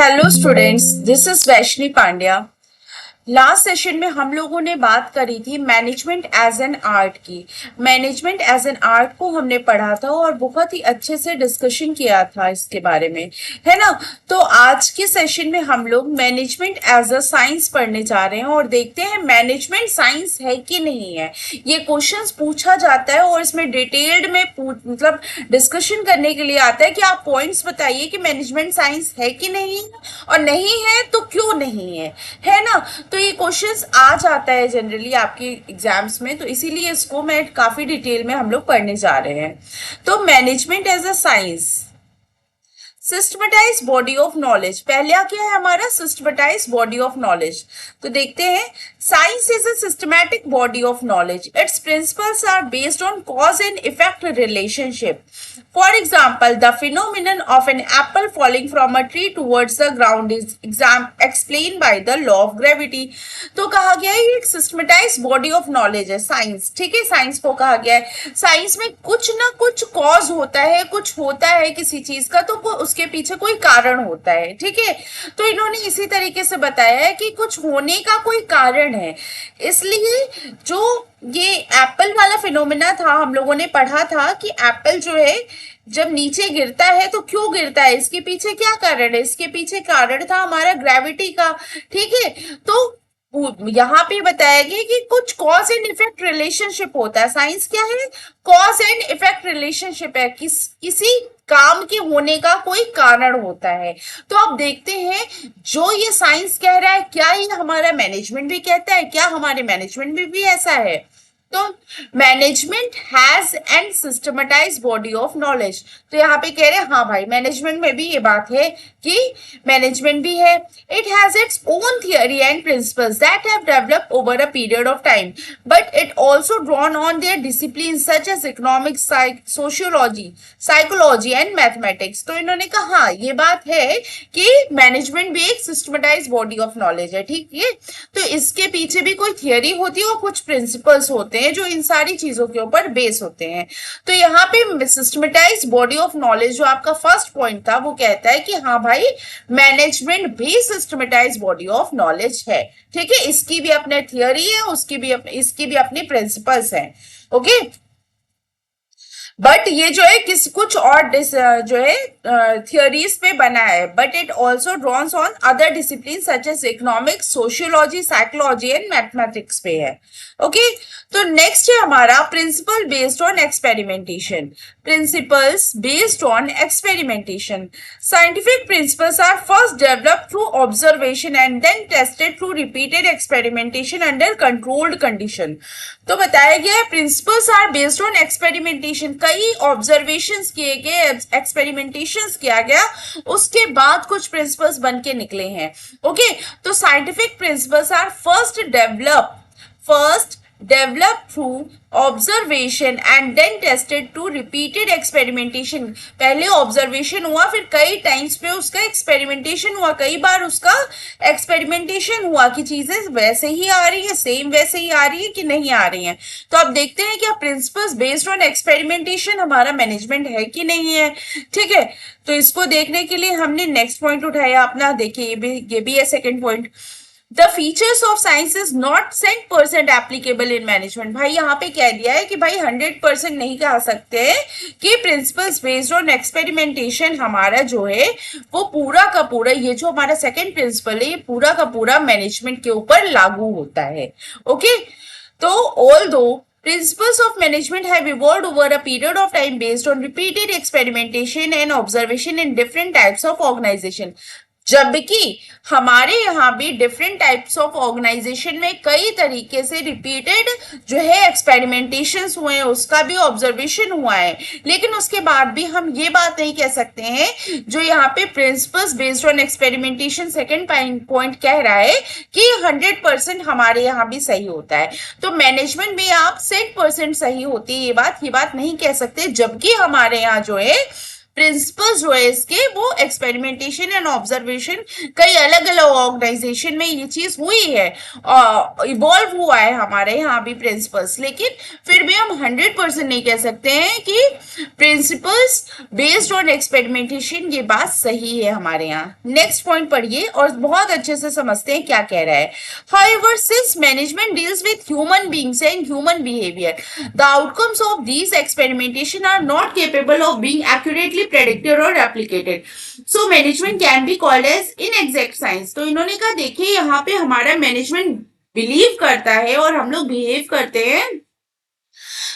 Hello students, this is Vaishnavi Pandya. Last session में हम लोगों ने बात करी थी मैनेजमेंट एज एन आर्ट की। मैनेजमेंट एज एन आर्ट को हमने पढ़ा था और बहुत ही अच्छे से डिस्कशन किया था इसके बारे में, है ना। तो आज के सेशन में हम लोग मैनेजमेंट एज अ साइंस पढ़ने जा रहे हैं और देखते हैं मैनेजमेंट साइंस है कि नहीं है। ये क्वेश्चंस पूछा जाता है और इसमें डिटेल्ड में मतलब डिस्कशन करने के लिए आता है कि आप पॉइंट्स बताइए कि मैनेजमेंट साइंस है कि नहीं है, और नहीं है तो क्यों नहीं है ना। तो ये क्वेश्चंस आ जाता है जनरली आपके एग्जाम्स में, तो इसीलिए इसको मैं काफी डिटेल में हम लोग पढ़ने जा रहे हैं। तो management as a science, systematize body of knowledge. पहला क्या है हमारा, सिस्टमेटाइज बॉडी ऑफ नॉलेज। तो देखते हैं, science is a systematic body of knowledge. Its principles are based on cause and effect relationship. For example, the phenomenon of an apple falling from a tree towards the ground is explain by the law of gravity. तो कहा गया है ये एक systematize body of knowledge है science, ठीक है। Science को कहा गया है साइंस में कुछ ना कुछ कॉज होता है, कुछ होता है किसी चीज का, तो उसके पीछे कोई कारण होता है, ठीक है। तो इन्होंने इसी तरीके से बताया है कि कुछ होने का कोई कारण है। इसलिए जो ये एप्पल वाला फिनोमेना था, हम लोगों ने पढ़ा था कि एप्पल जो है जब नीचे गिरता है तो क्यों गिरता है, इसके पीछे क्या कारण है। इसके पीछे कारण था हमारा ग्रेविटी का, ठीक है। तो यहाँ पे बताया गया कि कुछ कॉज एंड इफेक्ट रिलेशनशिप होता है। साइंस क्या है, कॉज एंड इफेक्ट रिलेशनशिप है, किसी काम के होने का कोई कारण होता है। तो अब देखते हैं जो ये साइंस कह रहा है क्या ये हमारा मैनेजमेंट भी कहता है, क्या हमारे मैनेजमेंट में भी ऐसा है। तो management has and systematise body of knowledge. तो यहाँ पे कह रहे हैं हाँ भाई मैनेजमेंट में भी ये बात है कि मैनेजमेंट भी है। It has its own theory and principles that have developed over a period of time, but it also drawn on their discipline such as economics, sociology, psychology and mathematics. तो इन्होंने कहा हाँ ये बात है कि मैनेजमेंट भी एक सिस्टमेटाइज बॉडी ऑफ नॉलेज है, ठीक है। तो इसके पीछे भी कोई थियरी होती है और कुछ प्रिंसिपल्स होते हैं जो इन सारी चीजों के ऊपर बेस होते हैं। तो यहाँ पे सिस्टमेटाइज बॉडी ऑफ नॉलेज जो आपका फर्स्ट पॉइंट था वो कहता है कि हाँ भाई मैनेजमेंट भी सिस्टमेटाइज बॉडी ऑफ नॉलेज है, ठीक है। इसकी भी अपने थियरी है, इसकी भी अपनी प्रिंसिपल्स हैं, ओके। बट ये जो है कुछ और जो है थियोरीज पे बना है, but it also draws on other discipline such as economics, sociology, psychology and mathematics पे है, ओके। तो नेक्स्ट है हमारा principle based on experimentation. Principles based on experimentation, scientific principles are first developed through observation and then tested through repeated experimentation under controlled condition. तो बताया गया है principles are based on experimentation, कई observations किए गए, experimentations किया गया, उसके बाद कुछ प्रिंसिपल्स बन के निकले हैं, ओके। तो scientific principles are first developed through observation and then tested to repeated experimentation। पहले ऑब्जर्वेशन हुआ, फिर कई टाइम्स पे उसका एक्सपेरिमेंटेशन हुआ, कई बार उसका एक्सपेरिमेंटेशन हुआ कि चीजें वैसे ही आ रही है, सेम वैसे ही आ रही है कि नहीं आ रही है। तो अब देखते हैं कि प्रिंसिपल्स बेस्ड ऑन एक्सपेरिमेंटेशन हमारा मैनेजमेंट है कि नहीं है, ठीक है। तो इसको देखने के लिए हमने नेक्स्ट पॉइंट उठाया अपना, देखिए ये भी है second point. The features of science is not 100% applicable in management। भाई यहाँ पे कह दिया है कि भाई 100% नहीं कह सकते कि प्रिंसिपल्स बेस्ड ऑन एक्सपेरिमेंटेशन हमारा जो है वो पूरा का पूरा, ये जो हमारा सेकंड प्रिंसिपल है ये पूरा का पूरा मैनेजमेंट के ऊपर लागू होता है, ओके। तो although principles of management have evolved over a period of time based on repeated experimentation and observation in different types of organization, जबकि हमारे यहाँ भी डिफरेंट टाइप्स ऑफ ऑर्गेनाइजेशन में कई तरीके से रिपीटेड जो है एक्सपेरिमेंटेशंस हुए हैं, उसका भी ऑब्जर्वेशन हुआ है, लेकिन उसके बाद भी हम ये बात नहीं कह सकते हैं जो यहाँ पे principles based on experimentation second point कह रहा है कि 100% हमारे यहाँ भी सही होता है। तो मैनेजमेंट में आप 100% सही होती है ये बात नहीं कह सकते, जबकि हमारे यहाँ जो है प्रिंसिपल्स जो है इसके वो एक्सपेरिमेंटेशन एंड ऑब्जर्वेशन कई अलग अलग ऑर्गेनाइजेशन में ये चीज हुई है, इवॉल्व हुआ है हमारे यहाँ भी प्रिंसिपल्स, लेकिन फिर भी हम 100% नहीं कह सकते हैं कि प्रिंसिपल्स बेस्ड ऑन एक्सपेरिमेंटेशन ये बात सही है हमारे यहाँ। नेक्स्ट पॉइंट पढ़िए और बहुत अच्छे से समझते हैं क्या कह रहा है। However, since management deals with human beings and human behavior, the outcomes of these experimentation are not capable of being accurately predicted or replicated. So management can be called as inexact science. तो इन्होंने कहा देखिए यहाँ पे हमारा management believe करता है और हम लोग बिहेव करते हैं,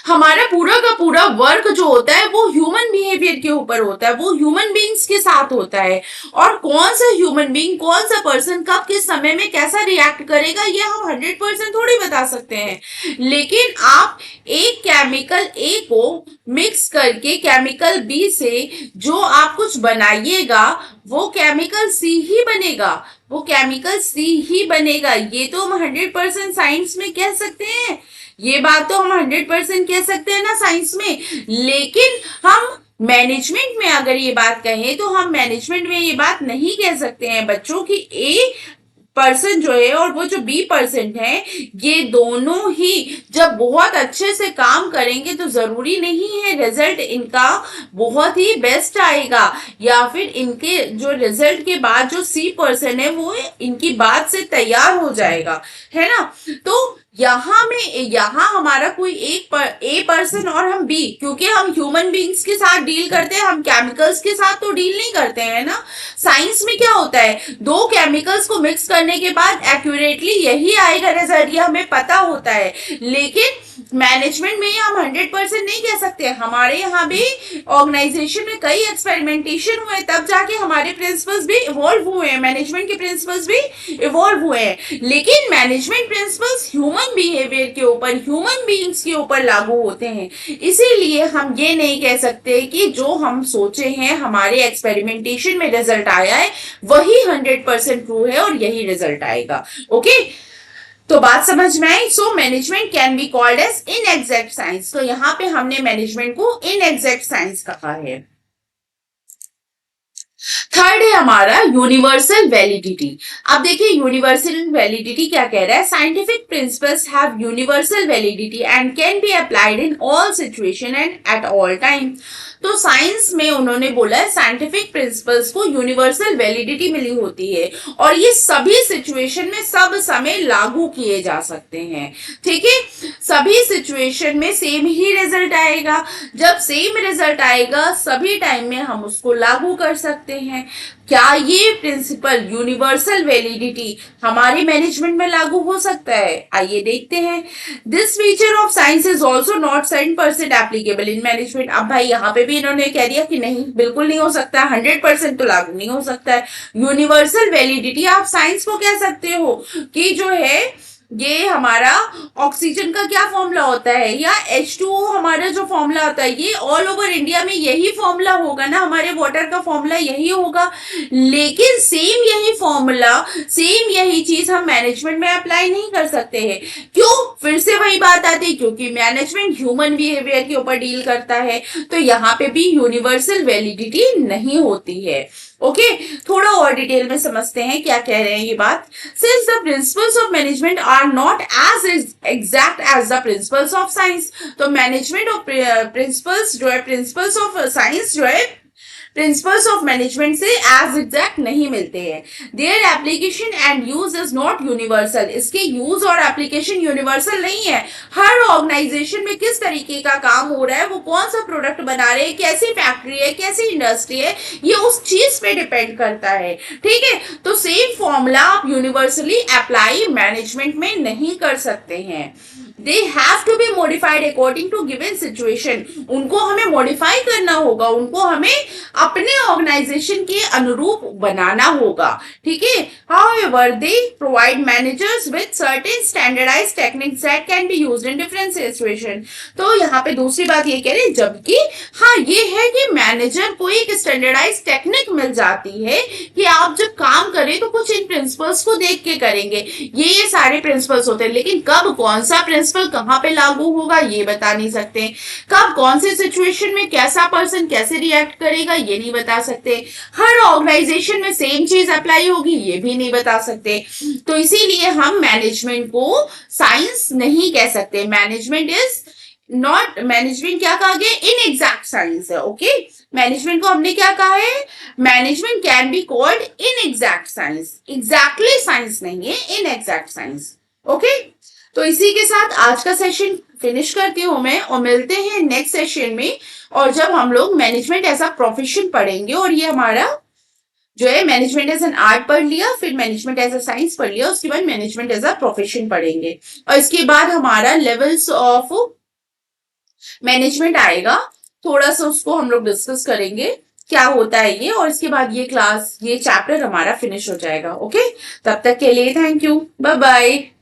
हमारा पूरा का पूरा वर्क जो होता है वो ह्यूमन बिहेवियर के ऊपर होता है, वो ह्यूमन बींग्स के साथ होता है। और कौन सा ह्यूमन बींग, कौन सा पर्सन कब किस समय में कैसा रिएक्ट करेगा ये हम 100% थोड़ी बता सकते हैं। लेकिन आप एक केमिकल ए को मिक्स करके केमिकल बी से जो आप कुछ बनाइएगा वो केमिकल सी ही बनेगा, वो केमिकल सी ही बनेगा। ये तो हम 100% साइंस में कह सकते हैं, ये बात तो हम 100% कह सकते हैं ना साइंस में। लेकिन हम मैनेजमेंट में अगर ये बात कहें तो हम मैनेजमेंट में ये बात नहीं कह सकते हैं बच्चों की ए पर्सन जो है और वो जो बी पर्सन है ये दोनों ही जब बहुत अच्छे से काम करेंगे तो जरूरी नहीं है रिजल्ट इनका बहुत ही बेस्ट आएगा, या फिर इनके जो रिजल्ट के बाद जो सी पर्सन है वो इनकी बात से तैयार हो जाएगा, है ना। तो यहाँ हमारा कोई एक ए पर्सन और हम बी, क्योंकि हम ह्यूमन बींग्स के साथ डील करते हैं, हम केमिकल्स के साथ तो डील नहीं करते हैं ना। साइंस में क्या होता है, दो केमिकल्स को मिक्स करने के बाद एक्यूरेटली यही आएगा रिजल्ट, ये हमें पता होता है। लेकिन मैनेजमेंट में हम 100% नहीं कह सकते। हमारे यहाँ भी ऑर्गेनाइजेशन में कई एक्सपेरिमेंटेशन हुए तब जाके हमारे प्रिंसिपल्स भी इवॉल्व हुए हैं, मैनेजमेंट के प्रिंसिपल्स भी इवॉल्व हुए हैं। लेकिन मैनेजमेंट प्रिंसिपल्स ह्यूमन बिहेवियर के ऊपर, ह्यूमन बीइंग्स के ऊपर लागू होते हैं। इसीलिए हम ये नहीं कह सकते कि जो हम सोचे हैं हमारे एक्सपेरिमेंटेशन में रिजल्ट आया है वही 100% ट्रू है और यही रिजल्ट आएगा। ओके, तो बात समझ में आई। So management can be called as inexact science. तो यहाँ पे हमने मैनेजमेंट को इनएग्जैक्ट साइंस कहा है। थर्ड है हमारा यूनिवर्सल वैलिडिटी। अब देखिए यूनिवर्सल वैलिडिटी क्या कह रहा है, scientific principles have universal validity and can be applied in all situation and at all time. तो साइंस में उन्होंने बोला है साइंटिफिक प्रिंसिपल्स को यूनिवर्सल वैलिडिटी मिली होती है और ये सभी सिचुएशन में सब समय लागू किए जा सकते हैं। ठीक है, सभी सिचुएशन में सेम ही रिजल्ट आएगा। जब सेम रिजल्ट आएगा सभी टाइम में हम उसको लागू कर सकते हैं। क्या ये प्रिंसिपल यूनिवर्सल वैलिडिटी हमारे मैनेजमेंट में लागू हो सकता है? आइए देखते हैं। This feature of science is also not 100% applicable in management. अब भाई यहाँ पे भी इन्होंने कह दिया कि नहीं, बिल्कुल नहीं हो सकता, 100% तो लागू नहीं हो सकता है। यूनिवर्सल वैलिडिटी आप साइंस को कह सकते हो कि जो है ये हमारा ऑक्सीजन का क्या फॉर्मूला होता है या H2O हमारा जो फॉर्मूला होता है ये ऑल ओवर इंडिया में यही फॉर्मूला होगा ना, हमारे वाटर का फॉर्मूला यही होगा। लेकिन सेम यही फॉर्मूला, सेम यही चीज हम मैनेजमेंट में अप्लाई नहीं कर सकते हैं। क्यों? फिर से वही बात आती है, क्योंकि मैनेजमेंट ह्यूमन बिहेवियर के ऊपर डील करता है, तो यहाँ पे भी यूनिवर्सल वैलिडिटी नहीं होती है। ओके, थोड़ा और डिटेल में समझते हैं क्या कह रहे हैं ये बात। Since the principles of management are not as exact as the principles of science. तो मैनेजमेंट ऑफ प्रिंसिपल्स जो है, प्रिंसिपल्स ऑफ साइंस जो है प्रिंसिपल्स ऑफ मैनेजमेंट से एज एग्जैक्ट नहीं मिलते हैं। Their application and use is not universal. इसके यूज और एप्लीकेशन यूनिवर्सल नहीं है। हर ऑर्गेनाइजेशन में किस तरीके का काम हो रहा है, वो कौन सा प्रोडक्ट बना रहे हैं, कैसी फैक्ट्री है, कैसी इंडस्ट्री है, ये उस चीज पे डिपेंड करता है। ठीक है, तो सेम फॉर्मूला आप यूनिवर्सली अप्लाई मैनेजमेंट में नहीं कर सकते हैं। They have to be modified according to given situation. उनको हमें मॉडिफाई करना होगा, उनको हमें अपने ऑर्गेनाइजेशन के अनुरूप बनाना होगा। ठीक है, however they provide managers with certain standardized techniques that can be used in different situation. तो यहाँ पे दूसरी बात ये कह रहे हैं, जबकि हाँ ये है कि मैनेजर को एक स्टैंडर्डाइज टेक्निक मिल जाती है कि आप जब काम करें तो कुछ इन प्रिंसिपल्स को देख के करेंगे। ये सारे प्रिंसिपल्स होते हैं, लेकिन कब कौन सा प्रिंसिपल प्रिंसिपल कहाँ पे लागू होगा ये बता नहीं सकते, कब कौन से सिचुएशन में कैसा पर्सन कैसे रिएक्ट करेगा ये नहीं बता सकते, हर ऑर्गेनाइजेशन में सेम चीज अप्लाई होगी ये भी नहीं बता सकते। तो इसीलिए हम मैनेजमेंट को साइंस नहीं कह सकते। मैनेजमेंट इज नॉट, मैनेजमेंट क्या कहा गया, इन एग्जैक्ट साइंस है। ओके, मैनेजमेंट को हमने क्या कहा है, management can be called in exact science, exactly science नहीं है, इन एग्जैक्ट साइंस। ओके, तो इसी के साथ आज का सेशन फिनिश करती हूँ मैं, और मिलते हैं नेक्स्ट सेशन में, और जब हम लोग मैनेजमेंट एज अ प्रोफेशन पढ़ेंगे, और ये हमारा जो है मैनेजमेंट एज एन आर्ट पढ़ लिया, फिर मैनेजमेंट एज अ साइंस पढ़ लिया, उसके बाद मैनेजमेंट एज अ प्रोफेशन पढ़ेंगे, और इसके बाद हमारा लेवल्स ऑफ मैनेजमेंट आएगा, थोड़ा सा उसको हम लोग डिस्कस करेंगे क्या होता है ये, और इसके बाद ये क्लास, ये चैप्टर हमारा फिनिश हो जाएगा। ओके, तब तक के लिए थैंक यू, बाय बाय।